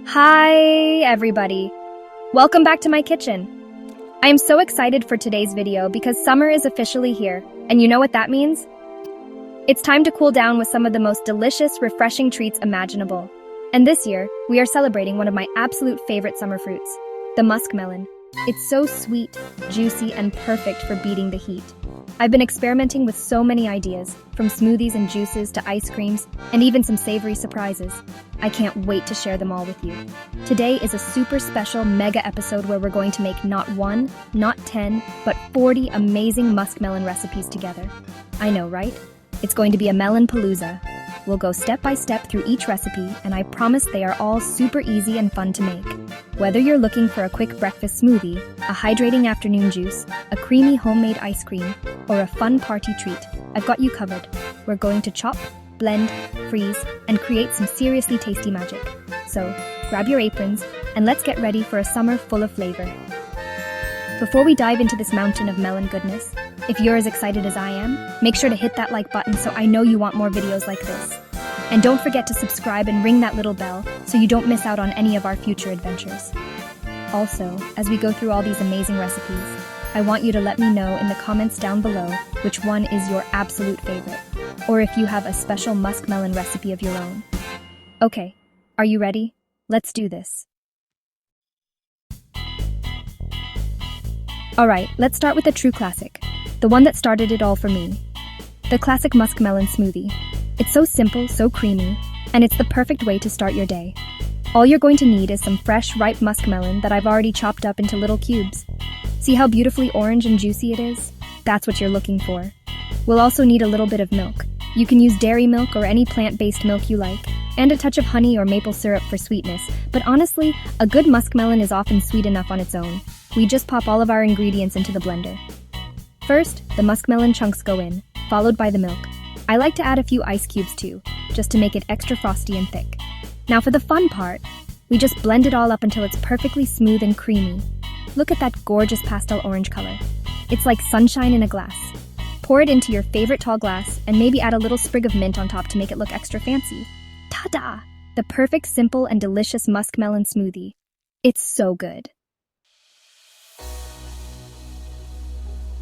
Hi, everybody. Welcome back to my kitchen. I am so excited for today's video because summer is officially here, and you know what that means? It's time to cool down with some of the most delicious, refreshing treats imaginable. And this year, we are celebrating one of my absolute favorite summer fruits, the muskmelon. It's so sweet, juicy, and perfect for beating the heat. I've been experimenting with so many ideas, from smoothies and juices to ice creams, and even some savory surprises. I can't wait to share them all with you. Today is a super special mega episode where we're going to make not 1, not 10, but 40 amazing muskmelon recipes together. I know, right? It's going to be a melon palooza. We'll go step by step through each recipe, and I promise they are all super easy and fun to make. Whether you're looking for a quick breakfast smoothie, a hydrating afternoon juice, a creamy homemade ice cream, or a fun party treat, I've got you covered. We're going to chop, blend, freeze, and create some seriously tasty magic. So, grab your aprons, and let's get ready for a summer full of flavor. Before we dive into this mountain of melon goodness, if you're as excited as I am, make sure to hit that like button so I know you want more videos like this. And don't forget to subscribe and ring that little bell so you don't miss out on any of our future adventures. Also, as we go through all these amazing recipes, I want you to let me know in the comments down below which one is your absolute favorite, or if you have a special muskmelon recipe of your own. Okay, are you ready? Let's do this. Alright, let's start with a true classic, the one that started it all for me. The classic Muskmelon Smoothie. It's so simple, so creamy, and it's the perfect way to start your day. All you're going to need is some fresh, ripe muskmelon that I've already chopped up into little cubes. See how beautifully orange and juicy it is? That's what you're looking for. We'll also need a little bit of milk. You can use dairy milk or any plant-based milk you like, and a touch of honey or maple syrup for sweetness, but honestly, a good muskmelon is often sweet enough on its own. We just pop all of our ingredients into the blender. First, the muskmelon chunks go in, followed by the milk. I like to add a few ice cubes too, just to make it extra frosty and thick. Now for the fun part, we just blend it all up until it's perfectly smooth and creamy. Look at that gorgeous pastel orange color. It's like sunshine in a glass. Pour it into your favorite tall glass and maybe add a little sprig of mint on top to make it look extra fancy. Ta-da! The perfect, simple, and delicious muskmelon smoothie. It's so good.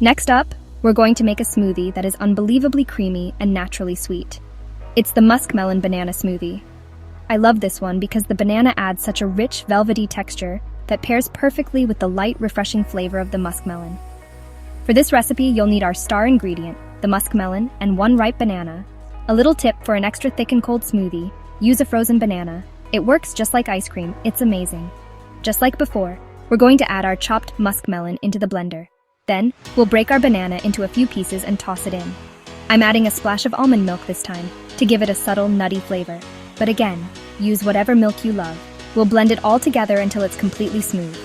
Next up, we're going to make a smoothie that is unbelievably creamy and naturally sweet. It's the Muskmelon banana smoothie. I love this one because the banana adds such a rich, velvety texture that pairs perfectly with the light, refreshing flavor of the muskmelon. For this recipe, you'll need our star ingredient, the muskmelon, and 1 ripe banana. A little tip for an extra thick and cold smoothie, use a frozen banana. It works just like ice cream, it's amazing. Just like before, we're going to add our chopped muskmelon into the blender. Then, we'll break our banana into a few pieces and toss it in. I'm adding a splash of almond milk this time, to give it a subtle, nutty flavor. But again, use whatever milk you love. We'll blend it all together until it's completely smooth.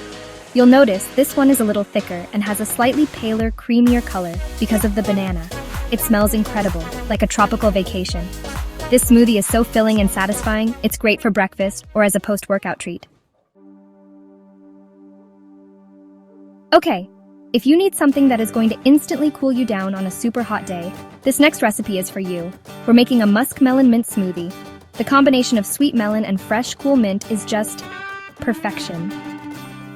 You'll notice this one is a little thicker and has a slightly paler, creamier color because of the banana. It smells incredible, like a tropical vacation. This smoothie is so filling and satisfying, it's great for breakfast or as a post-workout treat. Okay. If you need something that is going to instantly cool you down on a super hot day, this next recipe is for you. We're making a muskmelon mint smoothie. The combination of sweet melon and fresh, cool mint is just perfection.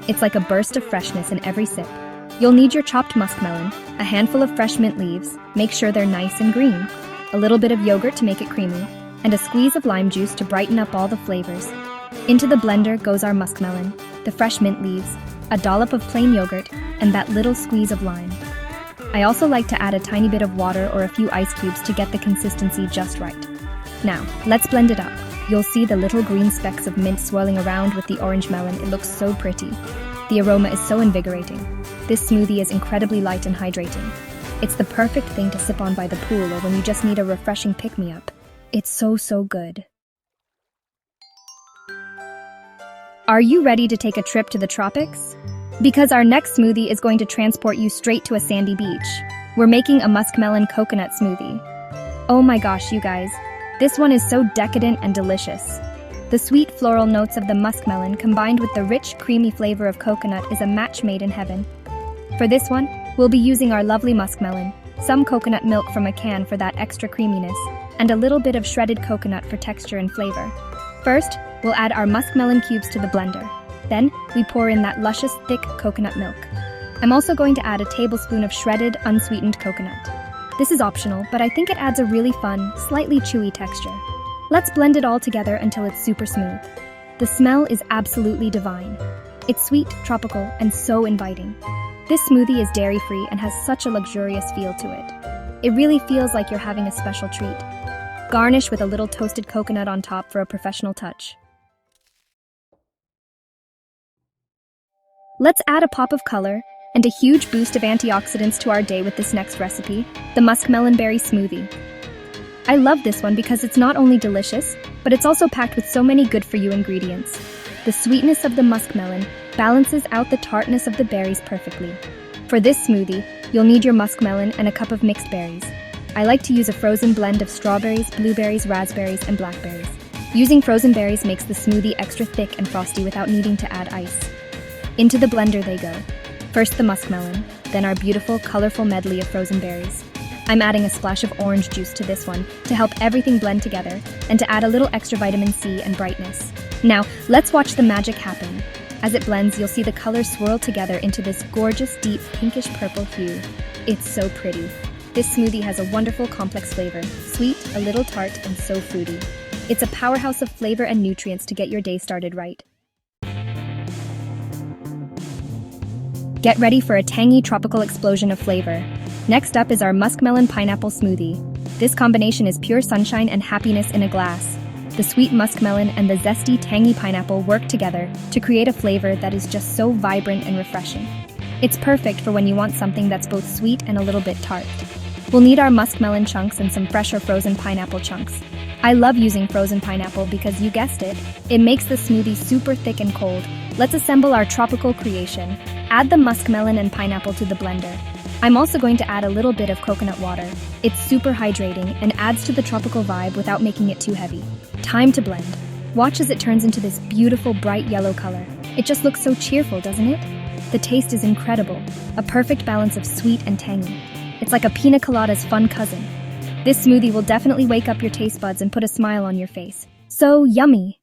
It's like a burst of freshness in every sip. You'll need your chopped muskmelon, a handful of fresh mint leaves, make sure they're nice and green, a little bit of yogurt to make it creamy, and a squeeze of lime juice to brighten up all the flavors. Into the blender goes our muskmelon, the fresh mint leaves, a dollop of plain yogurt, and that little squeeze of lime. I also like to add a tiny bit of water or a few ice cubes to get the consistency just right. Now, let's blend it up. You'll see the little green specks of mint swirling around with the orange melon. It looks so pretty. The aroma is so invigorating. This smoothie is incredibly light and hydrating. It's the perfect thing to sip on by the pool or when you just need a refreshing pick-me-up. It's so good. Are you ready to take a trip to the tropics? Because our next smoothie is going to transport you straight to a sandy beach. We're making a muskmelon coconut smoothie. Oh my gosh, you guys. This one is so decadent and delicious. The sweet floral notes of the muskmelon combined with the rich, creamy flavor of coconut is a match made in heaven. For this one, we'll be using our lovely muskmelon, some coconut milk from a can for that extra creaminess, and a little bit of shredded coconut for texture and flavor. First, we'll add our muskmelon cubes to the blender. Then, we pour in that luscious, thick coconut milk. I'm also going to add a tablespoon of shredded, unsweetened coconut. This is optional, but I think it adds a really fun, slightly chewy texture. Let's blend it all together until it's super smooth. The smell is absolutely divine. It's sweet, tropical, and so inviting. This smoothie is dairy-free and has such a luxurious feel to it. It really feels like you're having a special treat. Garnish with a little toasted coconut on top for a professional touch. Let's add a pop of color and a huge boost of antioxidants to our day with this next recipe, the Muskmelon Berry Smoothie. I love this one because it's not only delicious, but it's also packed with so many good-for-you ingredients. The sweetness of the muskmelon balances out the tartness of the berries perfectly. For this smoothie, you'll need your muskmelon and a cup of mixed berries. I like to use a frozen blend of strawberries, blueberries, raspberries, and blackberries. Using frozen berries makes the smoothie extra thick and frosty without needing to add ice. Into the blender they go. First the muskmelon, then our beautiful, colorful medley of frozen berries. I'm adding a splash of orange juice to this one to help everything blend together and to add a little extra vitamin C and brightness. Now, let's watch the magic happen. As it blends, you'll see the colors swirl together into this gorgeous, deep, pinkish purple hue. It's so pretty. This smoothie has a wonderful, complex flavor, sweet, a little tart, and so fruity. It's a powerhouse of flavor and nutrients to get your day started right. Get ready for a tangy, tropical explosion of flavor. Next up is our Muskmelon Pineapple Smoothie. This combination is pure sunshine and happiness in a glass. The sweet muskmelon and the zesty, tangy pineapple work together to create a flavor that is just so vibrant and refreshing. It's perfect for when you want something that's both sweet and a little bit tart. We'll need our muskmelon chunks and some fresh or frozen pineapple chunks. I love using frozen pineapple because, you guessed it, it makes the smoothie super thick and cold. Let's assemble our tropical creation. Add the muskmelon and pineapple to the blender. I'm also going to add a little bit of coconut water. It's super hydrating and adds to the tropical vibe without making it too heavy. Time to blend. Watch as it turns into this beautiful bright yellow color. It just looks so cheerful, doesn't it? The taste is incredible, a perfect balance of sweet and tangy. It's like a pina colada's fun cousin. This smoothie will definitely wake up your taste buds and put a smile on your face. So yummy!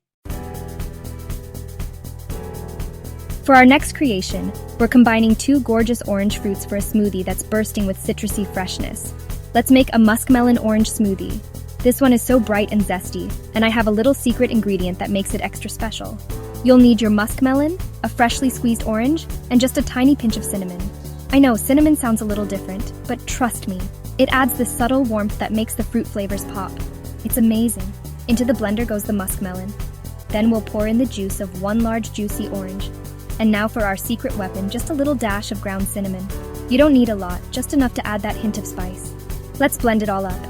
For our next creation, we're combining two gorgeous orange fruits for a smoothie that's bursting with citrusy freshness. Let's make a muskmelon orange smoothie. This one is so bright and zesty, and I have a little secret ingredient that makes it extra special. You'll need your muskmelon, a freshly squeezed orange, and just a tiny pinch of cinnamon. I know cinnamon sounds a little different, but trust me, it adds this subtle warmth that makes the fruit flavors pop. It's amazing. Into the blender goes the muskmelon. Then we'll pour in the juice of one large juicy orange. And now for our secret weapon, just a little dash of ground cinnamon. You don't need a lot, just enough to add that hint of spice. Let's blend it all up.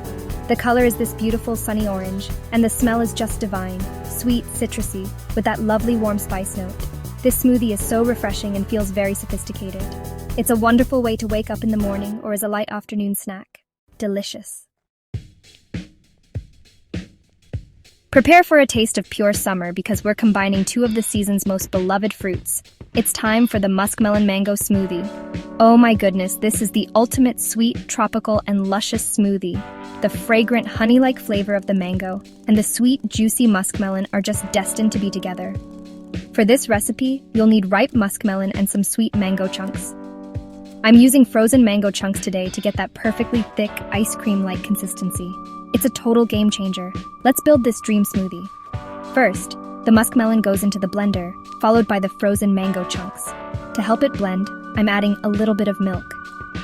The color is this beautiful sunny orange, and the smell is just divine, sweet, citrusy, with that lovely warm spice note. This smoothie is so refreshing and feels very sophisticated. It's a wonderful way to wake up in the morning or as a light afternoon snack. Delicious. Prepare for a taste of pure summer because we're combining two of the season's most beloved fruits. It's time for the Muskmelon Mango Smoothie. Oh my goodness, this is the ultimate sweet, tropical, and luscious smoothie. The fragrant, honey-like flavor of the mango and the sweet, juicy muskmelon are just destined to be together. For this recipe, you'll need ripe muskmelon and some sweet mango chunks. I'm using frozen mango chunks today to get that perfectly thick, ice cream-like consistency. It's a total game changer. Let's build this dream smoothie. First, the muskmelon goes into the blender, followed by the frozen mango chunks. To help it blend, I'm adding a little bit of milk.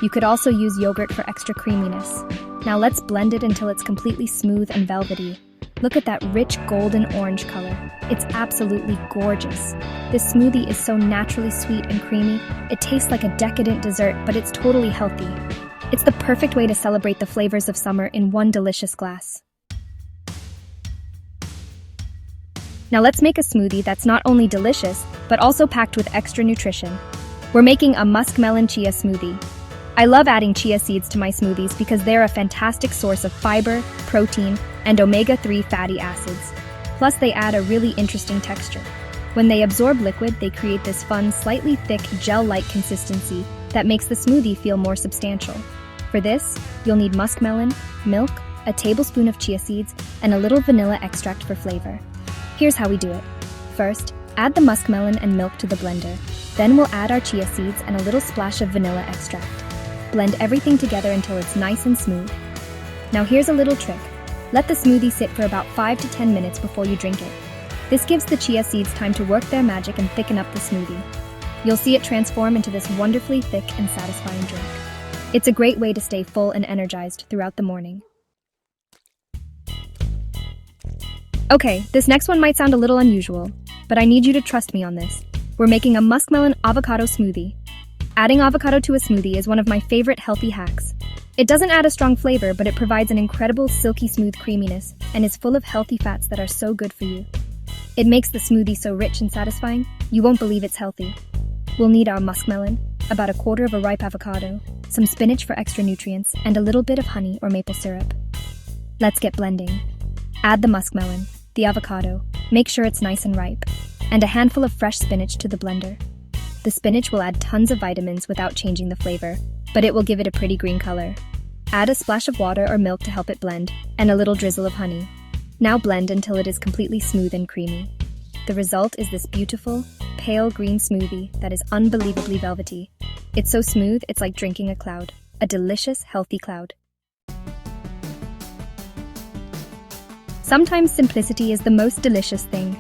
You could also use yogurt for extra creaminess. Now let's blend it until it's completely smooth and velvety. Look at that rich golden orange color. It's absolutely gorgeous. This smoothie is so naturally sweet and creamy. It tastes like a decadent dessert, but it's totally healthy. It's the perfect way to celebrate the flavors of summer in one delicious glass. Now let's make a smoothie that's not only delicious, but also packed with extra nutrition. We're making a muskmelon chia smoothie. I love adding chia seeds to my smoothies because they're a fantastic source of fiber, protein, and omega-3 fatty acids. Plus, they add a really interesting texture. When they absorb liquid, they create this fun, slightly thick, gel-like consistency that makes the smoothie feel more substantial. For this, you'll need muskmelon, milk, a tablespoon of chia seeds, and a little vanilla extract for flavor. Here's how we do it. First, add the muskmelon and milk to the blender. Then we'll add our chia seeds and a little splash of vanilla extract. Blend everything together until it's nice and smooth. Now here's a little trick. Let the smoothie sit for about 5 to 10 minutes before you drink it. This gives the chia seeds time to work their magic and thicken up the smoothie. You'll see it transform into this wonderfully thick and satisfying drink. It's a great way to stay full and energized throughout the morning. Okay, this next one might sound a little unusual, but I need you to trust me on this. We're making a muskmelon avocado smoothie. Adding avocado to a smoothie is one of my favorite healthy hacks. It doesn't add a strong flavor, but it provides an incredible silky smooth creaminess and is full of healthy fats that are so good for you. It makes the smoothie so rich and satisfying, you won't believe it's healthy. We'll need our muskmelon, about 1/4 of a ripe avocado, some spinach for extra nutrients, and a little bit of honey or maple syrup. Let's get blending. Add the muskmelon, the avocado, make sure it's nice and ripe, and a handful of fresh spinach to the blender. The spinach will add tons of vitamins without changing the flavor, but it will give it a pretty green color. Add a splash of water or milk to help it blend, and a little drizzle of honey. Now blend until it is completely smooth and creamy. The result is this beautiful, pale green smoothie that is unbelievably velvety. It's so smooth, it's like drinking a cloud. A delicious, healthy cloud. Sometimes simplicity is the most delicious thing.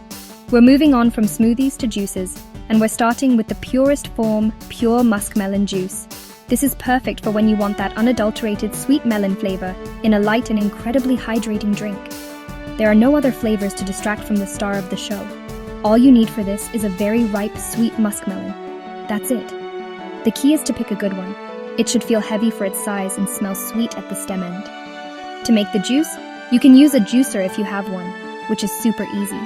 We're moving on from smoothies to juices, and we're starting with the purest form, pure muskmelon juice. This is perfect for when you want that unadulterated sweet melon flavor in a light and incredibly hydrating drink. There are no other flavors to distract from the star of the show. All you need for this is a very ripe, sweet muskmelon. That's it. The key is to pick a good one. It should feel heavy for its size and smell sweet at the stem end. To make the juice, you can use a juicer if you have one, which is super easy.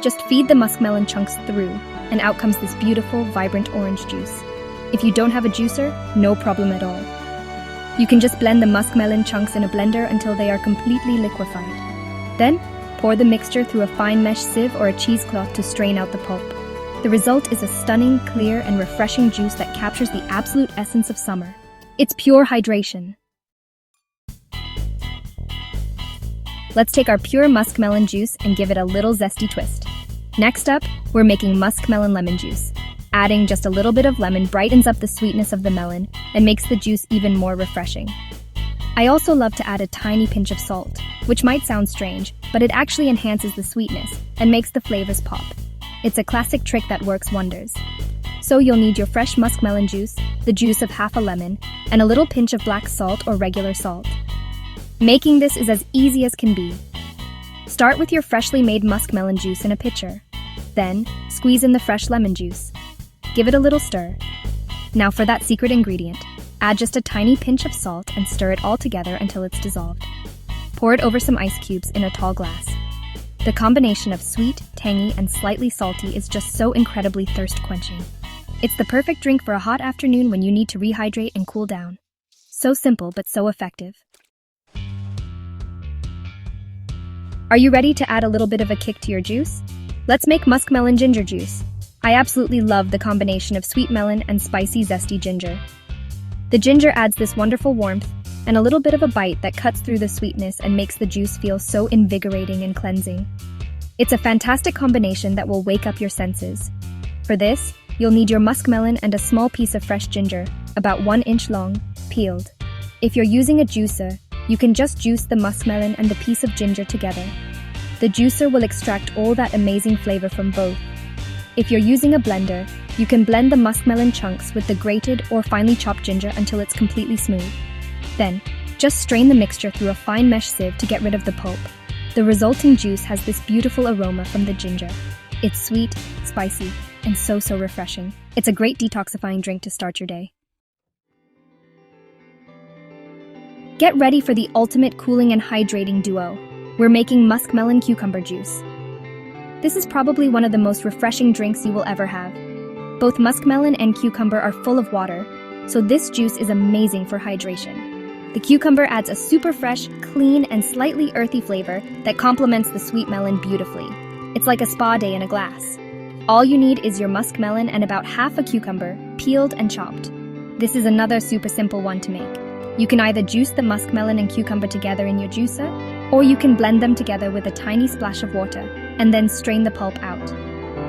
Just feed the muskmelon chunks through, and out comes this beautiful, vibrant orange juice. If you don't have a juicer, no problem at all. You can just blend the muskmelon chunks in a blender until they are completely liquefied. Then, pour the mixture through a fine mesh sieve or a cheesecloth to strain out the pulp. The result is a stunning, clear, and refreshing juice that captures the absolute essence of summer. It's pure hydration. Let's take our pure muskmelon juice and give it a little zesty twist. Next up, we're making muskmelon lemon juice. Adding just a little bit of lemon brightens up the sweetness of the melon and makes the juice even more refreshing. I also love to add a tiny pinch of salt, which might sound strange, but it actually enhances the sweetness and makes the flavors pop. It's a classic trick that works wonders. So you'll need your fresh muskmelon juice, the juice of half a lemon, and a little pinch of black salt or regular salt. Making this is as easy as can be. Start with your freshly made muskmelon juice in a pitcher. Then, squeeze in the fresh lemon juice. Give it a little stir. Now for that secret ingredient, add just a tiny pinch of salt and stir it all together until it's dissolved. Pour it over some ice cubes in a tall glass. The combination of sweet, tangy, and slightly salty is just so incredibly thirst-quenching. It's the perfect drink for a hot afternoon when you need to rehydrate and cool down. So simple but so effective. Are you ready to add a little bit of a kick to your juice? Let's make muskmelon ginger juice. I absolutely love the combination of sweet melon and spicy, zesty ginger. The ginger adds this wonderful warmth and a little bit of a bite that cuts through the sweetness and makes the juice feel so invigorating and cleansing. It's a fantastic combination that will wake up your senses. For this, you'll need your muskmelon and a small piece of fresh ginger, about 1 inch long, peeled. If you're using a juicer, you can just juice the muskmelon and the piece of ginger together. The juicer will extract all that amazing flavor from both. If you're using a blender, you can blend the muskmelon chunks with the grated or finely chopped ginger until it's completely smooth. Then, just strain the mixture through a fine mesh sieve to get rid of the pulp. The resulting juice has this beautiful aroma from the ginger. It's sweet, spicy, and so refreshing. It's a great detoxifying drink to start your day. Get ready for the ultimate cooling and hydrating duo. We're making muskmelon cucumber juice. This is probably one of the most refreshing drinks you will ever have. Both muskmelon and cucumber are full of water, so this juice is amazing for hydration. The cucumber adds a super fresh, clean, and slightly earthy flavor that complements the sweet melon beautifully. It's like a spa day in a glass. All you need is your muskmelon and about half a cucumber, peeled and chopped. This is another super simple one to make. You can either juice the muskmelon and cucumber together in your juicer, or you can blend them together with a tiny splash of water. and then strain the pulp out.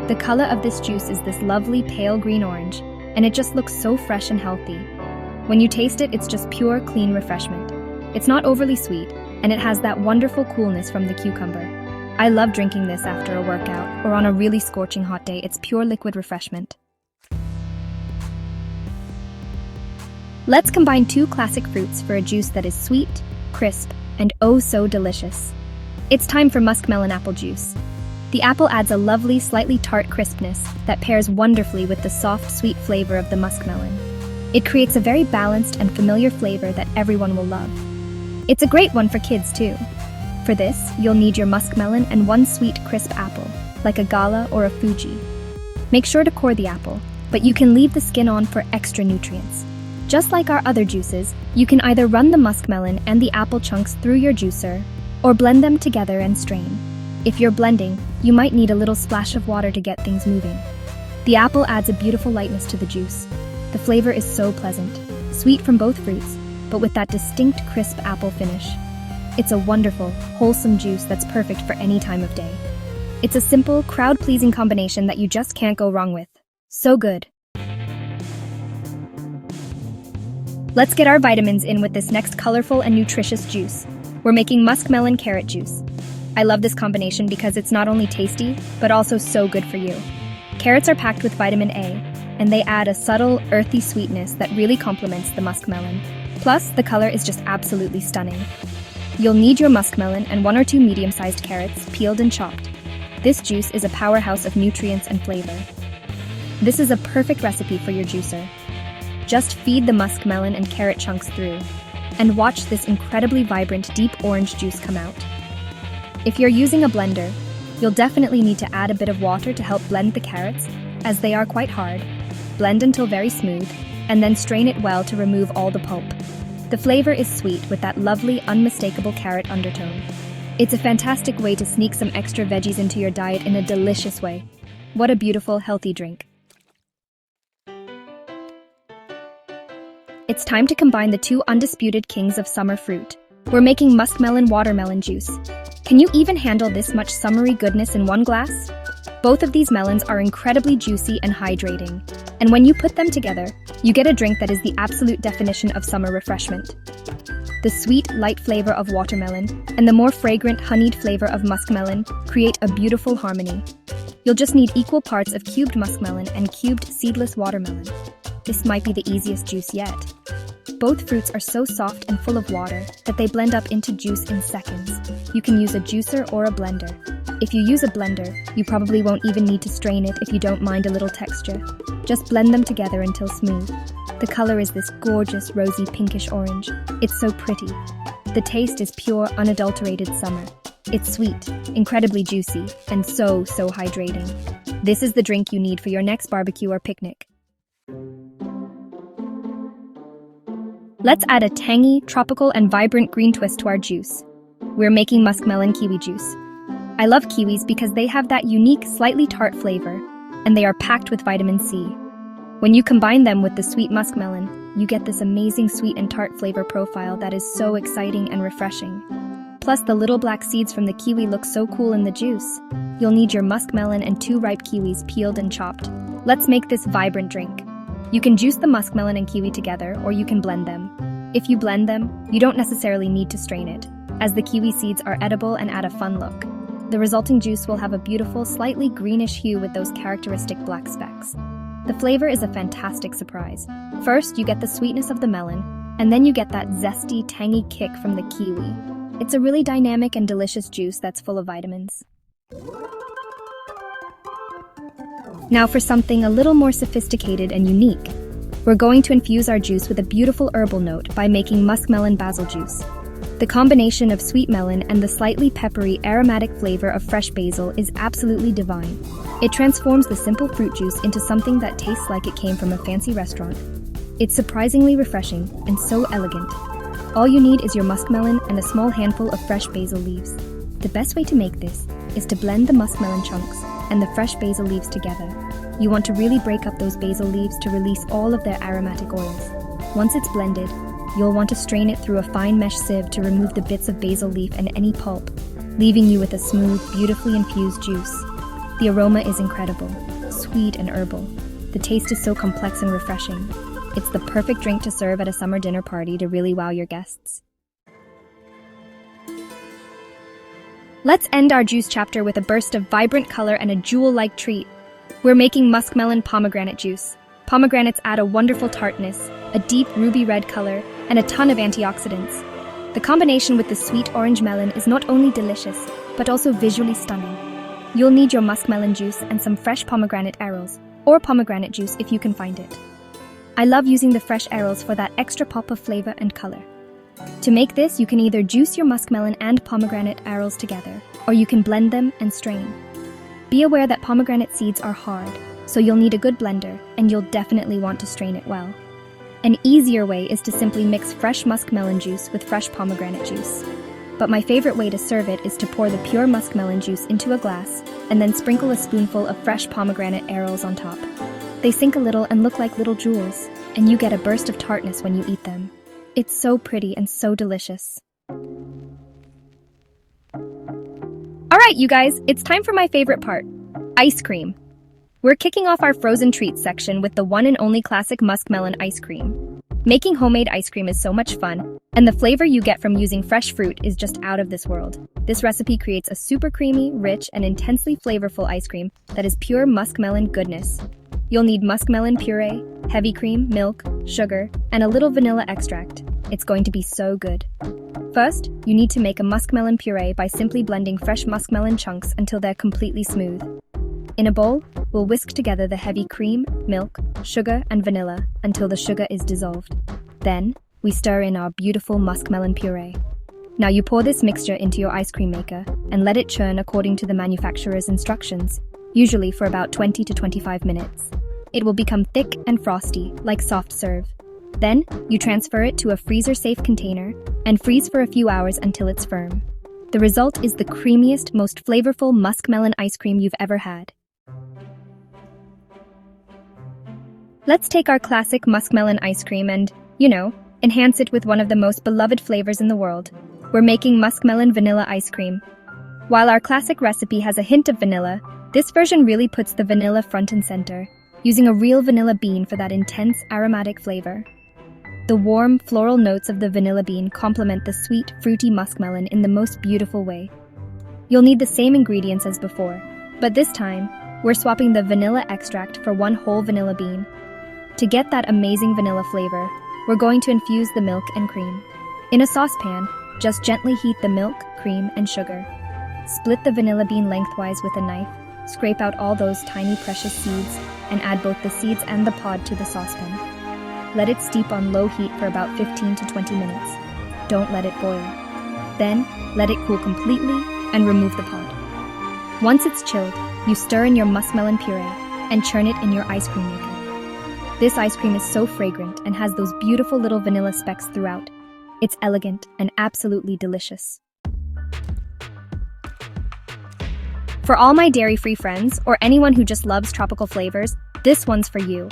The color of this juice is this lovely pale green orange, and it just looks so fresh and healthy. When you taste it, it's just pure, clean refreshment. It's not overly sweet, and it has that wonderful coolness from the cucumber. I love drinking this after a workout or on a really scorching hot day. It's pure liquid refreshment. Let's combine two classic fruits for a juice that is sweet, crisp, and oh so delicious. It's time for muskmelon apple juice. The apple adds a lovely, slightly tart crispness that pairs wonderfully with the soft, sweet flavor of the muskmelon. It creates a very balanced and familiar flavor that everyone will love. It's a great one for kids too. For this, you'll need your muskmelon and one sweet, crisp apple, like a Gala or a Fuji. Make sure to core the apple, but you can leave the skin on for extra nutrients. Just like our other juices, you can either run the muskmelon and the apple chunks through your juicer, or blend them together and strain. If you're blending, you might need a little splash of water to get things moving. The apple adds a beautiful lightness to the juice. The flavor is so pleasant, sweet from both fruits, but with that distinct crisp apple finish. It's a wonderful, wholesome juice that's perfect for any time of day. It's a simple, crowd-pleasing combination that you just can't go wrong with. So good. Let's get our vitamins in with this next colorful and nutritious juice. We're making muskmelon carrot juice. I love this combination because it's not only tasty, but also so good for you. Carrots are packed with vitamin A, and they add a subtle, earthy sweetness that really complements the muskmelon. Plus, the color is just absolutely stunning. You'll need your muskmelon and 1 or 2 medium-sized carrots, peeled and chopped. This juice is a powerhouse of nutrients and flavor. This is a perfect recipe for your juicer. Just feed the muskmelon and carrot chunks through, and watch this incredibly vibrant, deep orange juice come out. If you're using a blender, you'll definitely need to add a bit of water to help blend the carrots, as they are quite hard. Blend until very smooth, and then strain it well to remove all the pulp. The flavor is sweet with that lovely, unmistakable carrot undertone. It's a fantastic way to sneak some extra veggies into your diet in a delicious way. What a beautiful, healthy drink. It's time to combine the two undisputed kings of summer fruit. We're making muskmelon watermelon juice. Can you even handle this much summery goodness in one glass? Both of these melons are incredibly juicy and hydrating, and when you put them together, you get a drink that is the absolute definition of summer refreshment. The sweet, light flavor of watermelon and the more fragrant, honeyed flavor of muskmelon create a beautiful harmony. You'll just need equal parts of cubed muskmelon and cubed seedless watermelon. This might be the easiest juice yet. Both fruits are so soft and full of water that they blend up into juice in seconds. You can use a juicer or a blender. If you use a blender, you probably won't even need to strain it if you don't mind a little texture. Just blend them together until smooth. The color is this gorgeous, rosy, pinkish orange. It's so pretty. The taste is pure, unadulterated summer. It's sweet, incredibly juicy, and so hydrating. This is the drink you need for your next barbecue or picnic. Let's add a tangy, tropical, and vibrant green twist to our juice. We're making muskmelon kiwi juice. I love kiwis because they have that unique, slightly tart flavor, and they are packed with vitamin C. When you combine them with the sweet muskmelon, you get this amazing sweet and tart flavor profile that is so exciting and refreshing. Plus, the little black seeds from the kiwi look so cool in the juice. You'll need your muskmelon and 2 ripe kiwis peeled and chopped. Let's make this vibrant drink. You can juice the muskmelon and kiwi together, or you can blend them. If you blend them, you don't necessarily need to strain it, as the kiwi seeds are edible and add a fun look. The resulting juice will have a beautiful, slightly greenish hue with those characteristic black specks. The flavor is a fantastic surprise. First, you get the sweetness of the melon, and then you get that zesty, tangy kick from the kiwi. It's a really dynamic and delicious juice that's full of vitamins. Now for something a little more sophisticated and unique. We're going to infuse our juice with a beautiful herbal note by making muskmelon basil juice. The combination of sweet melon and the slightly peppery, aromatic flavor of fresh basil is absolutely divine. It transforms the simple fruit juice into something that tastes like it came from a fancy restaurant. It's surprisingly refreshing and so elegant. All you need is your muskmelon and a small handful of fresh basil leaves. The best way to make this is to blend the muskmelon chunks and the fresh basil leaves together. You want to really break up those basil leaves to release all of their aromatic oils. Once it's blended, you'll want to strain it through a fine mesh sieve to remove the bits of basil leaf and any pulp. leaving you with a smooth, beautifully infused juice. The aroma is incredible, sweet and herbal. The taste is so complex and refreshing. It's the perfect drink to serve at a summer dinner party to really wow your guests. Let's end our juice chapter with a burst of vibrant color and a jewel-like treat. We're making Muskmelon pomegranate juice. Pomegranates add a wonderful tartness, a deep ruby red color, and a ton of antioxidants. The combination with the sweet orange melon is not only delicious, but also visually stunning. You'll need your muskmelon juice and some fresh pomegranate arils, or pomegranate juice if you can find it. I love using the fresh arils for that extra pop of flavor and color. To make this, you can either juice your muskmelon and pomegranate arils together, or you can blend them and strain. Be aware that pomegranate seeds are hard, so you'll need a good blender, and you'll definitely want to strain it well. An easier way is to simply mix fresh muskmelon juice with fresh pomegranate juice. But my favorite way to serve it is to pour the pure muskmelon juice into a glass, and then sprinkle a spoonful of fresh pomegranate arils on top. They sink a little and look like little jewels, and you get a burst of tartness when you eat them. It's so pretty and so delicious. Alright, you guys, it's time for my favorite part, ice cream. We're kicking off our frozen treats section with the one and only classic muskmelon ice cream. Making homemade ice cream is so much fun, and the flavor you get from using fresh fruit is just out of this world. This recipe creates a super creamy, rich, and intensely flavorful ice cream that is pure muskmelon goodness. You'll need muskmelon puree, heavy cream, milk, sugar, and a little vanilla extract. It's going to be so good. First, you need to make a muskmelon puree by simply blending fresh muskmelon chunks until they're completely smooth. In a bowl, we'll whisk together the heavy cream, milk, sugar, and vanilla until the sugar is dissolved. Then, we stir in our beautiful muskmelon puree. Now you pour this mixture into your ice cream maker and let it churn according to the manufacturer's instructions, usually for about 20 to 25 minutes. It will become thick and frosty, like soft serve. Then, you transfer it to a freezer-safe container and freeze for a few hours until it's firm. The result is the creamiest, most flavorful muskmelon ice cream you've ever had. Let's take our classic muskmelon ice cream and, enhance it with one of the most beloved flavors in the world. We're making muskmelon vanilla ice cream. While our classic recipe has a hint of vanilla, this version really puts the vanilla front and center, using a real vanilla bean for that intense aromatic flavor. The warm, floral notes of the vanilla bean complement the sweet, fruity muskmelon in the most beautiful way. You'll need the same ingredients as before, but this time, we're swapping the vanilla extract for one whole vanilla bean. To get that amazing vanilla flavor, we're going to infuse the milk and cream. In a saucepan, just gently heat the milk, cream, and sugar. Split the vanilla bean lengthwise with a knife, scrape out all those tiny precious seeds, and add both the seeds and the pod to the saucepan. Let it steep on low heat for about 15 to 20 minutes. Don't let it boil. Then, let it cool completely and remove the pod. Once it's chilled, you stir in your muskmelon puree and churn it in your ice cream maker. This ice cream is so fragrant and has those beautiful little vanilla specks throughout. It's elegant and absolutely delicious. For all my dairy-free friends, or anyone who just loves tropical flavors, this one's for you.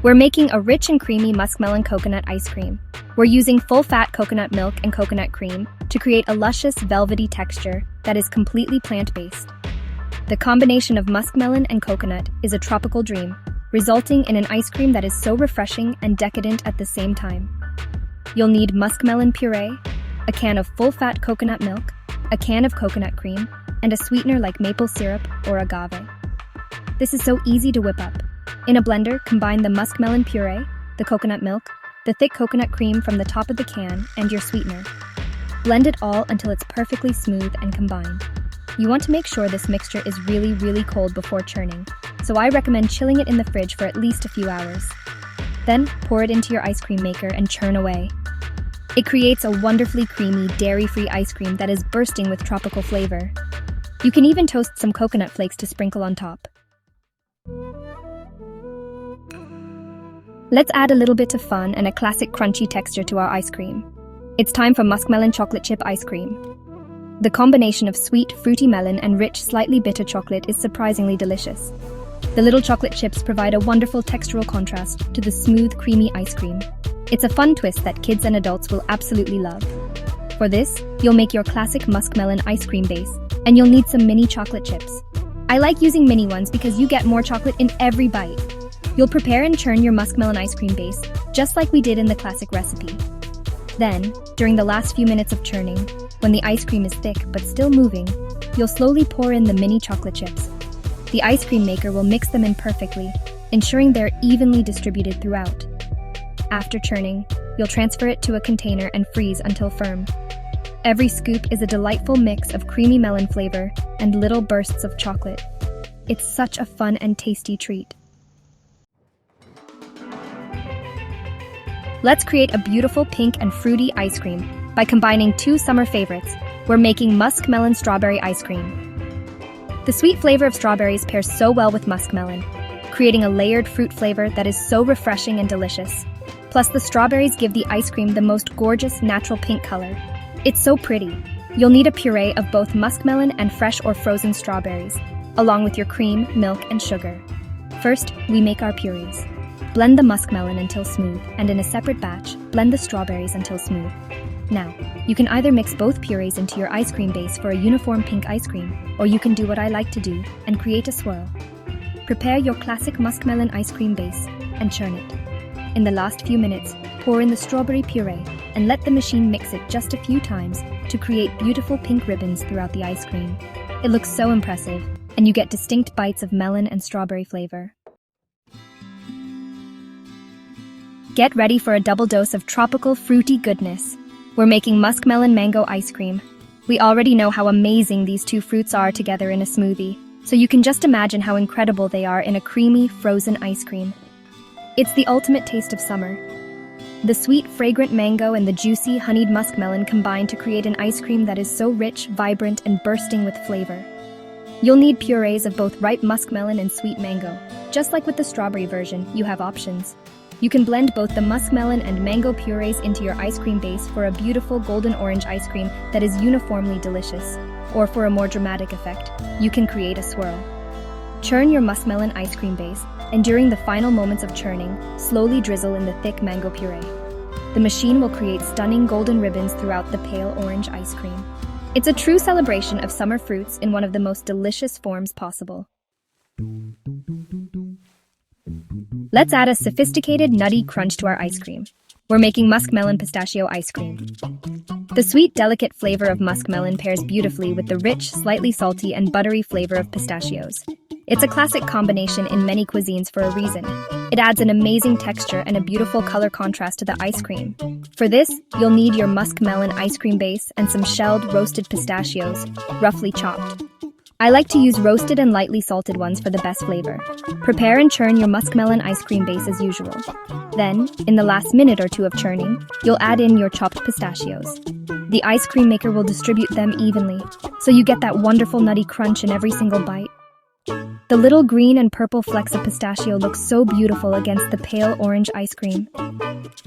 We're making a rich and creamy muskmelon coconut ice cream. We're using full-fat coconut milk and coconut cream to create a luscious, velvety texture that is completely plant-based. The combination of muskmelon and coconut is a tropical dream, resulting in an ice cream that is so refreshing and decadent at the same time. You'll need muskmelon puree, a can of full-fat coconut milk, a can of coconut cream, and a sweetener like maple syrup or agave. This is so easy to whip up. In a blender, combine the muskmelon puree, the coconut milk, the thick coconut cream from the top of the can, and your sweetener. Blend it all until it's perfectly smooth and combined. You want to make sure this mixture is really, really cold before churning, so I recommend chilling it in the fridge for at least a few hours. Then, pour it into your ice cream maker and churn away. It creates a wonderfully creamy, dairy-free ice cream that is bursting with tropical flavor. You can even toast some coconut flakes to sprinkle on top. Let's add a little bit of fun and a classic crunchy texture to our ice cream. It's time for muskmelon chocolate chip ice cream. The combination of sweet, fruity melon and rich, slightly bitter chocolate is surprisingly delicious. The little chocolate chips provide a wonderful textural contrast to the smooth, creamy ice cream. It's a fun twist that kids and adults will absolutely love. For this, you'll make your classic muskmelon ice cream base, and you'll need some mini chocolate chips. I like using mini ones because you get more chocolate in every bite. You'll prepare and churn your muskmelon ice cream base, just like we did in the classic recipe. Then, during the last few minutes of churning, when the ice cream is thick but still moving, you'll slowly pour in the mini chocolate chips. The ice cream maker will mix them in perfectly, ensuring they're evenly distributed throughout. After churning, you'll transfer it to a container and freeze until firm. Every scoop is a delightful mix of creamy melon flavor and little bursts of chocolate. It's such a fun and tasty treat. Let's create a beautiful pink and fruity ice cream by combining two summer favorites. We're making Muskmelon strawberry ice cream. The sweet flavor of strawberries pairs so well with muskmelon, creating a layered fruit flavor that is so refreshing and delicious. Plus, the strawberries give the ice cream the most gorgeous natural pink color. It's so pretty. You'll need a puree of both muskmelon and fresh or frozen strawberries, along with your cream, milk, and sugar. First, we make our purees. Blend the muskmelon until smooth, and in a separate batch, blend the strawberries until smooth. Now, you can either mix both purees into your ice cream base for a uniform pink ice cream, or you can do what I like to do and create a swirl. Prepare your classic muskmelon ice cream base and churn it. In the last few minutes, pour in the strawberry puree and let the machine mix it just a few times to create beautiful pink ribbons throughout the ice cream. It looks so impressive, and you get distinct bites of melon and strawberry flavor. Get ready for a double dose of tropical fruity goodness. We're making muskmelon mango ice cream. We already know how amazing these two fruits are together in a smoothie, so you can just imagine how incredible they are in a creamy, frozen ice cream. It's the ultimate taste of summer. The sweet, fragrant mango and the juicy, honeyed muskmelon combine to create an ice cream that is so rich, vibrant, and bursting with flavor. You'll need purees of both ripe muskmelon and sweet mango. Just like with the strawberry version, you have options. You can blend both the muskmelon and mango purees into your ice cream base for a beautiful golden orange ice cream that is uniformly delicious. Or for a more dramatic effect, you can create a swirl. Churn your muskmelon ice cream base, and during the final moments of churning, slowly drizzle in the thick mango puree. The machine will create stunning golden ribbons throughout the pale orange ice cream. It's a true celebration of summer fruits in one of the most delicious forms possible. Let's add a sophisticated nutty crunch to our ice cream. We're making muskmelon pistachio ice cream. The sweet, delicate flavor of muskmelon pairs beautifully with the rich, slightly salty, and buttery flavor of pistachios. It's a classic combination in many cuisines for a reason. It adds an amazing texture and a beautiful color contrast to the ice cream. For this, you'll need your muskmelon ice cream base and some shelled roasted pistachios, roughly chopped. I like to use roasted and lightly salted ones for the best flavor. Prepare and churn your muskmelon ice cream base as usual. Then, in the last minute or two of churning, you'll add in your chopped pistachios. The ice cream maker will distribute them evenly, so you get that wonderful nutty crunch in every single bite. The little green and purple flecks of pistachio look so beautiful against the pale orange ice cream.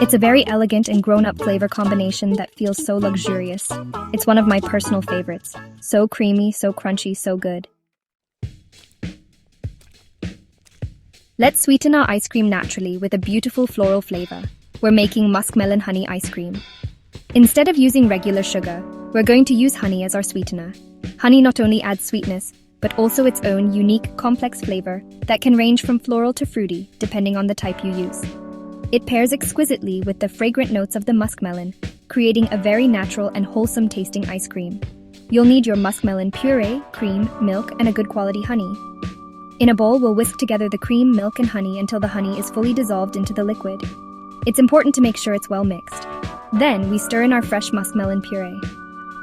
It's a very elegant and grown-up flavor combination that feels so luxurious. It's one of my personal favorites. So creamy, so crunchy, so good. Let's sweeten our ice cream naturally with a beautiful floral flavor. We're making muskmelon honey ice cream. Instead of using regular sugar, we're going to use honey as our sweetener. Honey not only adds sweetness, but also its own unique, complex flavor that can range from floral to fruity, depending on the type you use. It pairs exquisitely with the fragrant notes of the muskmelon, creating a very natural and wholesome tasting ice cream. You'll need your muskmelon puree, cream, milk, and a good quality honey. In a bowl, we'll whisk together the cream, milk, and honey until the honey is fully dissolved into the liquid. It's important to make sure it's well mixed. Then, we stir in our fresh muskmelon puree.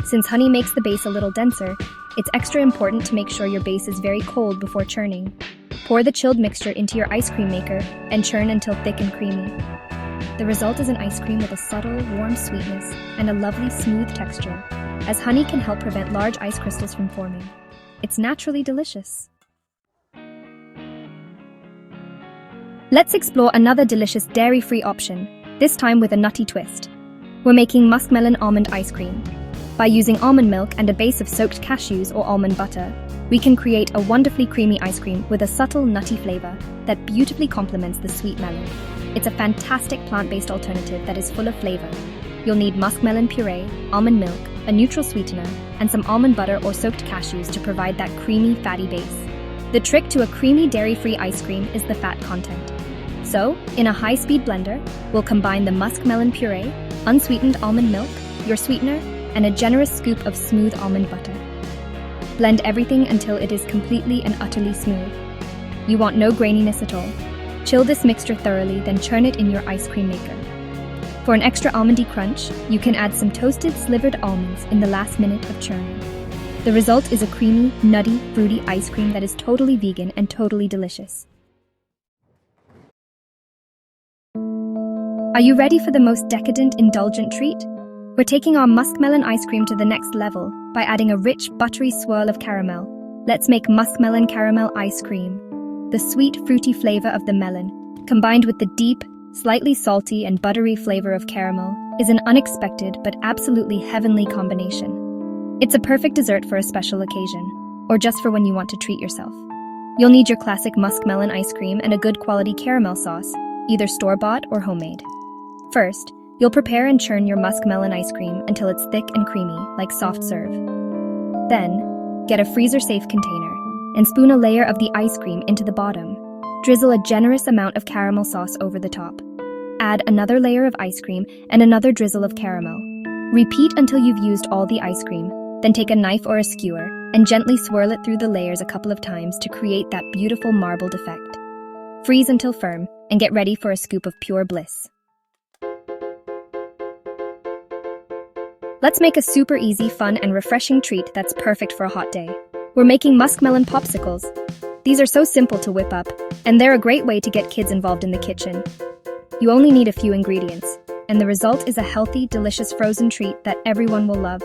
Since honey makes the base a little denser, it's extra important to make sure your base is very cold before churning. Pour the chilled mixture into your ice cream maker and churn until thick and creamy. The result is an ice cream with a subtle, warm sweetness and a lovely, smooth texture, as honey can help prevent large ice crystals from forming. It's naturally delicious. Let's explore another delicious dairy-free option, this time with a nutty twist. We're making muskmelon almond ice cream. By using almond milk and a base of soaked cashews or almond butter, we can create a wonderfully creamy ice cream with a subtle nutty flavor that beautifully complements the sweet melon. It's a fantastic plant-based alternative that is full of flavor. you'll need muskmelon puree, almond milk, a neutral sweetener, and some almond butter or soaked cashews to provide that creamy, fatty base. The trick to a creamy, dairy-free ice cream is the fat content. So, in a high-speed blender, we'll combine the muskmelon puree, unsweetened almond milk, your sweetener, and a generous scoop of smooth almond butter. Blend everything until it is completely and utterly smooth. You want no graininess at all. Chill this mixture thoroughly, then churn it in your ice cream maker. For an extra almondy crunch, you can add some toasted slivered almonds in the last minute of churning. The result is a creamy, nutty, fruity ice cream that is totally vegan and totally delicious. Are you ready for the most decadent, indulgent treat? We're taking our muskmelon ice cream to the next level by adding a rich, buttery swirl of caramel. Let's make muskmelon caramel ice cream. The sweet, fruity flavor of the melon, combined with the deep, slightly salty and buttery flavor of caramel, is an unexpected but absolutely heavenly combination. It's a perfect dessert for a special occasion, or just for when you want to treat yourself. You'll need your classic muskmelon ice cream and a good quality caramel sauce, either store-bought or homemade. First, you'll prepare and churn your muskmelon ice cream until it's thick and creamy, like soft serve. Then, get a freezer-safe container and spoon a layer of the ice cream into the bottom. Drizzle a generous amount of caramel sauce over the top. Add another layer of ice cream and another drizzle of caramel. Repeat until you've used all the ice cream, then take a knife or a skewer and gently swirl it through the layers a couple of times to create that beautiful marbled effect. Freeze until firm and get ready for a scoop of pure bliss. Let's make a super easy, fun, and refreshing treat that's perfect for a hot day. We're making Muskmelon Popsicles. These are so simple to whip up, and they're a great way to get kids involved in the kitchen. You only need a few ingredients, and the result is a healthy, delicious frozen treat that everyone will love.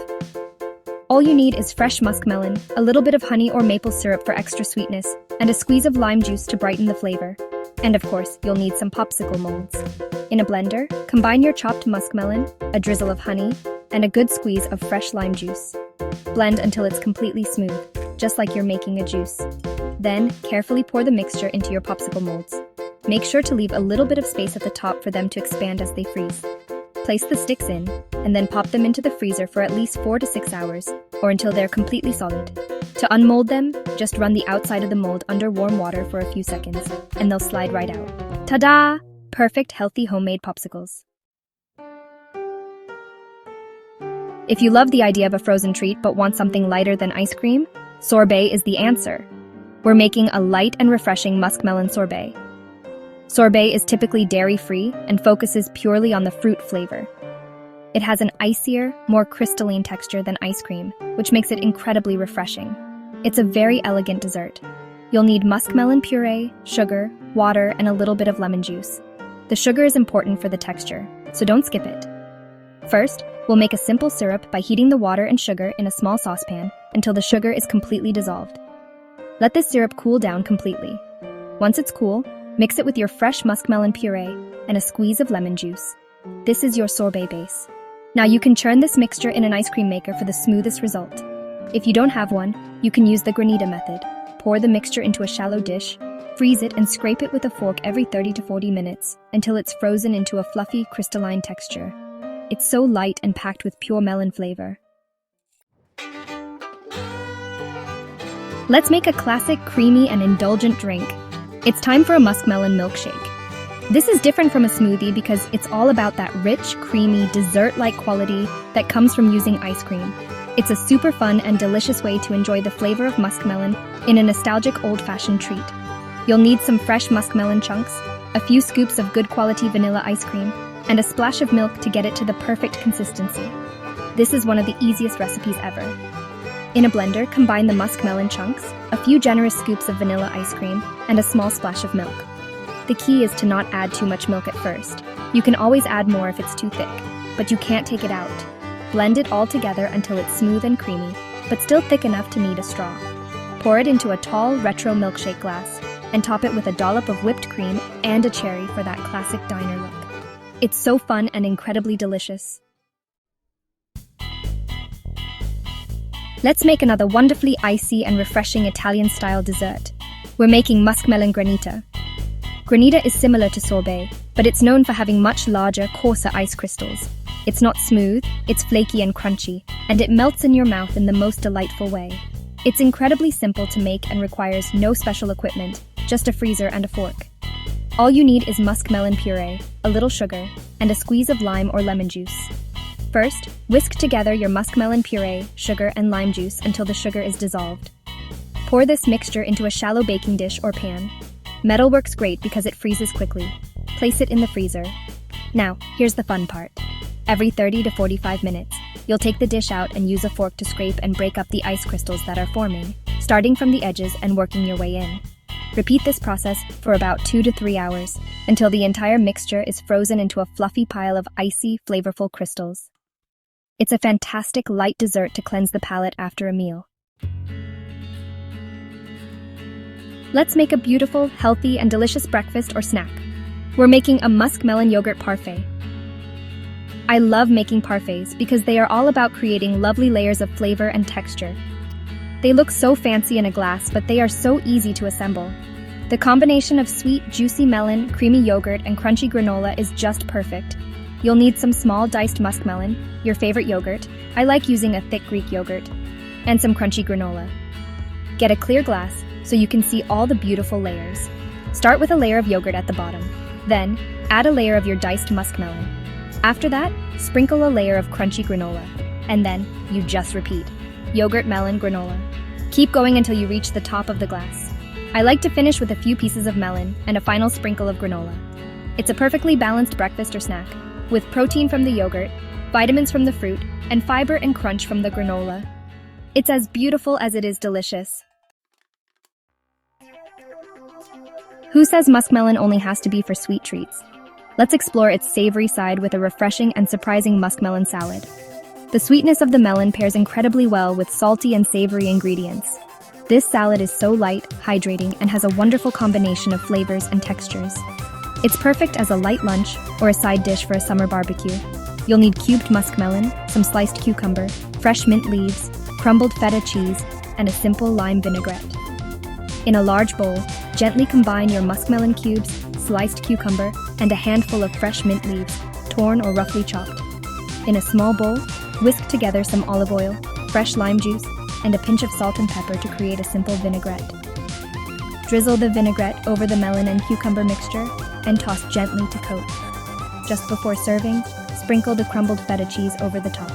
All you need is fresh muskmelon, a little bit of honey or maple syrup for extra sweetness, and a squeeze of lime juice to brighten the flavor. And of course, you'll need some popsicle molds. In a blender, combine your chopped muskmelon, a drizzle of honey, and a good squeeze of fresh lime juice. Blend until it's completely smooth, just like you're making a juice. Then, carefully pour the mixture into your popsicle molds. Make sure to leave a little bit of space at the top for them to expand as they freeze. Place the sticks in, and then pop them into the freezer for at least 4 to 6 hours, or until they're completely solid. To unmold them, just run the outside of the mold under warm water for a few seconds, and they'll slide right out. Ta-da! Perfect, healthy homemade popsicles. If you love the idea of a frozen treat but want something lighter than ice cream, sorbet is the answer. We're making a light and refreshing muskmelon sorbet. Sorbet is typically dairy-free and focuses purely on the fruit flavor. It has an icier, more crystalline texture than ice cream, which makes it incredibly refreshing. It's a very elegant dessert. You'll need muskmelon puree, sugar, water, and a little bit of lemon juice. The sugar is important for the texture, so don't skip it. First, we'll make a simple syrup by heating the water and sugar in a small saucepan until the sugar is completely dissolved. Let this syrup cool down completely. Once it's cool, mix it with your fresh muskmelon puree and a squeeze of lemon juice. This is your sorbet base. Now you can churn this mixture in an ice cream maker for the smoothest result. If you don't have one, you can use the Granita method. Pour the mixture into a shallow dish, freeze it, and scrape it with a fork every 30 to 40 minutes until it's frozen into a fluffy, crystalline texture. It's so light and packed with pure melon flavor. Let's make a classic, creamy, and indulgent drink. It's time for a Muskmelon Milkshake. This is different from a smoothie because it's all about that rich, creamy, dessert-like quality that comes from using ice cream. It's a super fun and delicious way to enjoy the flavor of muskmelon in a nostalgic old-fashioned treat. You'll need some fresh muskmelon chunks, a few scoops of good quality vanilla ice cream, and a splash of milk to get it to the perfect consistency. This is one of the easiest recipes ever. In a blender, combine the muskmelon chunks, a few generous scoops of vanilla ice cream, and a small splash of milk. The key is to not add too much milk at first. You can always add more if it's too thick, but you can't take it out. Blend it all together until it's smooth and creamy, but still thick enough to need a straw. Pour it into a tall, retro milkshake glass, and top it with a dollop of whipped cream and a cherry for that classic diner look. It's so fun and incredibly delicious. Let's make another wonderfully icy and refreshing Italian-style dessert. We're making Muskmelon Granita. Granita is similar to sorbet, but it's known for having much larger, coarser ice crystals. It's not smooth, it's flaky and crunchy, and it melts in your mouth in the most delightful way. It's incredibly simple to make and requires no special equipment, just a freezer and a fork. All you need is muskmelon puree, a little sugar, and a squeeze of lime or lemon juice. First, whisk together your muskmelon puree, sugar, and lime juice until the sugar is dissolved. Pour this mixture into a shallow baking dish or pan. Metal works great because it freezes quickly. Place it in the freezer. Now, here's the fun part. Every 30 to 45 minutes, you'll take the dish out and use a fork to scrape and break up the ice crystals that are forming, starting from the edges and working your way in. Repeat this process for about 2 to 3 hours, until the entire mixture is frozen into a fluffy pile of icy, flavorful crystals. It's a fantastic light dessert to cleanse the palate after a meal. Let's make a beautiful, healthy, and delicious breakfast or snack. We're making a muskmelon yogurt parfait. I love making parfaits because they are all about creating lovely layers of flavor and texture. They look so fancy in a glass, but they are so easy to assemble. The combination of sweet, juicy melon, creamy yogurt, and crunchy granola is just perfect. You'll need some small diced muskmelon, your favorite yogurt, I like using a thick Greek yogurt, and some crunchy granola. Get a clear glass so you can see all the beautiful layers. Start with a layer of yogurt at the bottom. Then, add a layer of your diced muskmelon. After that, sprinkle a layer of crunchy granola. And then, you just repeat. Yogurt, melon, granola. Keep going until you reach the top of the glass. I like to finish with a few pieces of melon and a final sprinkle of granola. It's a perfectly balanced breakfast or snack, with protein from the yogurt, vitamins from the fruit, and fiber and crunch from the granola. It's as beautiful as it is delicious. Who says muskmelon only has to be for sweet treats? Let's explore its savory side with a refreshing and surprising muskmelon salad. The sweetness of the melon pairs incredibly well with salty and savory ingredients. This salad is so light, hydrating, and has a wonderful combination of flavors and textures. It's perfect as a light lunch or a side dish for a summer barbecue. You'll need cubed muskmelon, some sliced cucumber, fresh mint leaves, crumbled feta cheese, and a simple lime vinaigrette. In a large bowl, gently combine your muskmelon cubes, sliced cucumber, and a handful of fresh mint leaves, torn or roughly chopped. In a small bowl, whisk together some olive oil, fresh lime juice, and a pinch of salt and pepper to create a simple vinaigrette. Drizzle the vinaigrette over the melon and cucumber mixture and toss gently to coat. Just before serving, sprinkle the crumbled feta cheese over the top.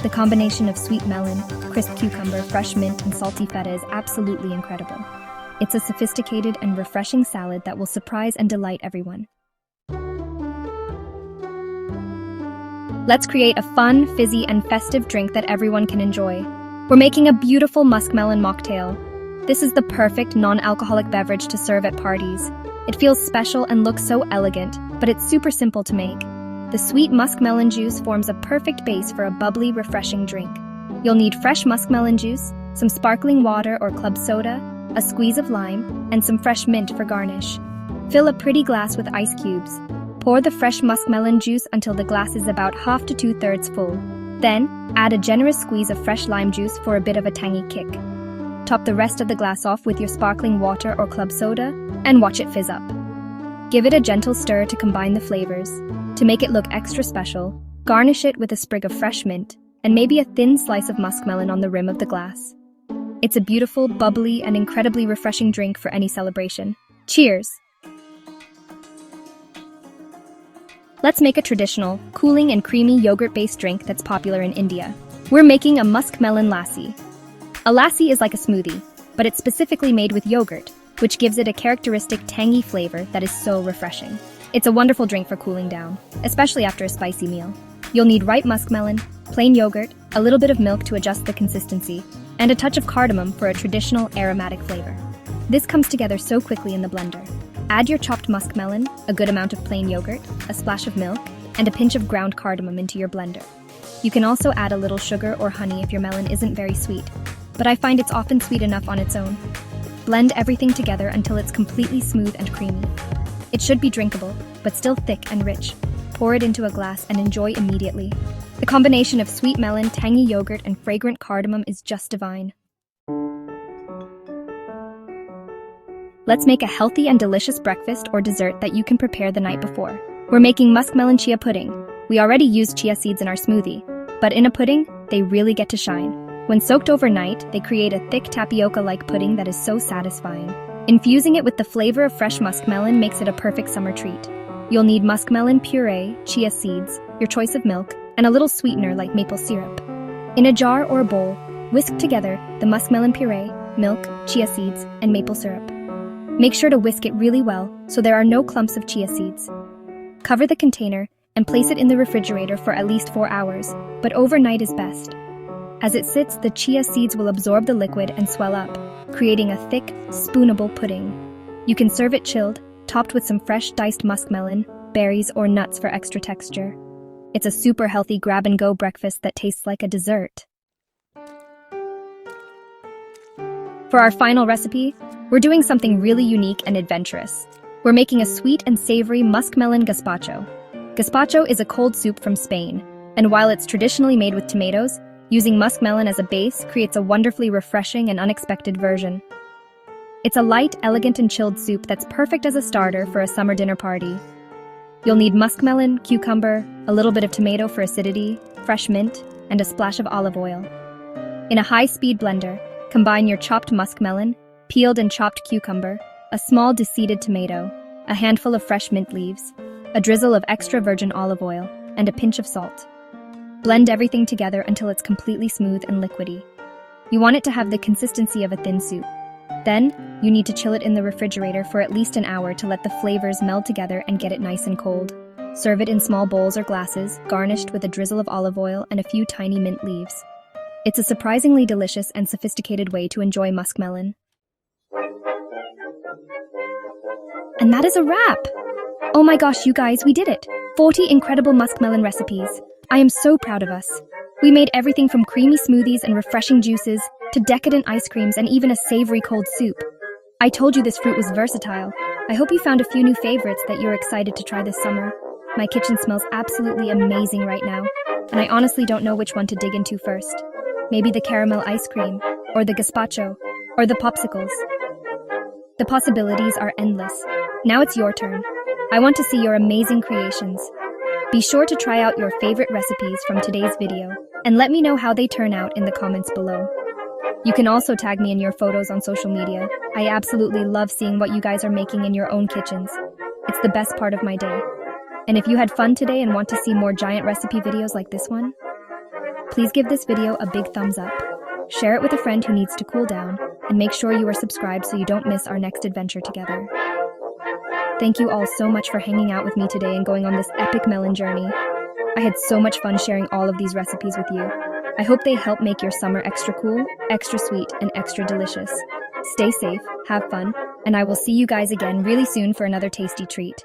The combination of sweet melon, crisp cucumber, fresh mint, and salty feta is absolutely incredible. It's a sophisticated and refreshing salad that will surprise and delight everyone. Let's create a fun, fizzy, and festive drink that everyone can enjoy. We're making a beautiful Muskmelon Mocktail. This is the perfect non-alcoholic beverage to serve at parties. It feels special and looks so elegant, but it's super simple to make. The sweet muskmelon juice forms a perfect base for a bubbly, refreshing drink. You'll need fresh muskmelon juice, some sparkling water or club soda, a squeeze of lime, and some fresh mint for garnish. Fill a pretty glass with ice cubes. Pour the fresh muskmelon juice until the glass is about half to 2/3 full. Then, add a generous squeeze of fresh lime juice for a bit of a tangy kick. Top the rest of the glass off with your sparkling water or club soda, and watch it fizz up. Give it a gentle stir to combine the flavors. To make it look extra special, garnish it with a sprig of fresh mint, and maybe a thin slice of muskmelon on the rim of the glass. It's a beautiful, bubbly, and incredibly refreshing drink for any celebration. Cheers! Let's make a traditional, cooling and creamy yogurt-based drink that's popular in India. We're making a Muskmelon Lassi. A lassi is like a smoothie, but it's specifically made with yogurt, which gives it a characteristic tangy flavor that is so refreshing. It's a wonderful drink for cooling down, especially after a spicy meal. You'll need ripe muskmelon, plain yogurt, a little bit of milk to adjust the consistency, and a touch of cardamom for a traditional aromatic flavor. This comes together so quickly in the blender. Add your chopped muskmelon, a good amount of plain yogurt, a splash of milk, and a pinch of ground cardamom into your blender. You can also add a little sugar or honey if your melon isn't very sweet, but I find it's often sweet enough on its own. Blend everything together until it's completely smooth and creamy. It should be drinkable, but still thick and rich. Pour it into a glass and enjoy immediately. The combination of sweet melon, tangy yogurt, and fragrant cardamom is just divine. Let's make a healthy and delicious breakfast or dessert that you can prepare the night before. We're making muskmelon chia pudding. We already used chia seeds in our smoothie, but in a pudding, they really get to shine. When soaked overnight, they create a thick tapioca-like pudding that is so satisfying. Infusing it with the flavor of fresh muskmelon makes it a perfect summer treat. You'll need muskmelon puree, chia seeds, your choice of milk, and a little sweetener like maple syrup. In a jar or a bowl, whisk together the muskmelon puree, milk, chia seeds, and maple syrup. Make sure to whisk it really well so there are no clumps of chia seeds. Cover the container and place it in the refrigerator for at least 4 hours, but overnight is best. As it sits, the chia seeds will absorb the liquid and swell up, creating a thick, spoonable pudding. You can serve it chilled, topped with some fresh diced muskmelon, berries, or nuts for extra texture. It's a super healthy grab-and-go breakfast that tastes like a dessert. For our final recipe, we're doing something really unique and adventurous. We're making a sweet and savory muskmelon gazpacho. Gazpacho is a cold soup from Spain, and while it's traditionally made with tomatoes, using muskmelon as a base creates a wonderfully refreshing and unexpected version. It's a light, elegant, and chilled soup that's perfect as a starter for a summer dinner party. You'll need muskmelon, cucumber, a little bit of tomato for acidity, fresh mint, and a splash of olive oil. In a high-speed blender, combine your chopped muskmelon, peeled and chopped cucumber, a small de-seeded tomato, a handful of fresh mint leaves, a drizzle of extra virgin olive oil, and a pinch of salt. Blend everything together until it's completely smooth and liquidy. You want it to have the consistency of a thin soup. Then, you need to chill it in the refrigerator for at least an hour to let the flavors meld together and get it nice and cold. Serve it in small bowls or glasses, garnished with a drizzle of olive oil and a few tiny mint leaves. It's a surprisingly delicious and sophisticated way to enjoy muskmelon. And that is a wrap! Oh my gosh, you guys, we did it! 40 incredible muskmelon recipes. I am so proud of us. We made everything from creamy smoothies and refreshing juices to decadent ice creams and even a savory cold soup. I told you this fruit was versatile. I hope you found a few new favorites that you're excited to try this summer. My kitchen smells absolutely amazing right now, and I honestly don't know which one to dig into first. Maybe the caramel ice cream, or the gazpacho, or the popsicles. The possibilities are endless. Now it's your turn. I want to see your amazing creations. Be sure to try out your favorite recipes from today's video, and let me know how they turn out in the comments below. You can also tag me in your photos on social media. I absolutely love seeing what you guys are making in your own kitchens. It's the best part of my day. And if you had fun today and want to see more giant recipe videos like this one, please give this video a big thumbs up. Share it with a friend who needs to cool down, and make sure you are subscribed so you don't miss our next adventure together. Thank you all so much for hanging out with me today and going on this epic melon journey. I had so much fun sharing all of these recipes with you. I hope they help make your summer extra cool, extra sweet, and extra delicious. Stay safe, have fun, and I will see you guys again really soon for another tasty treat.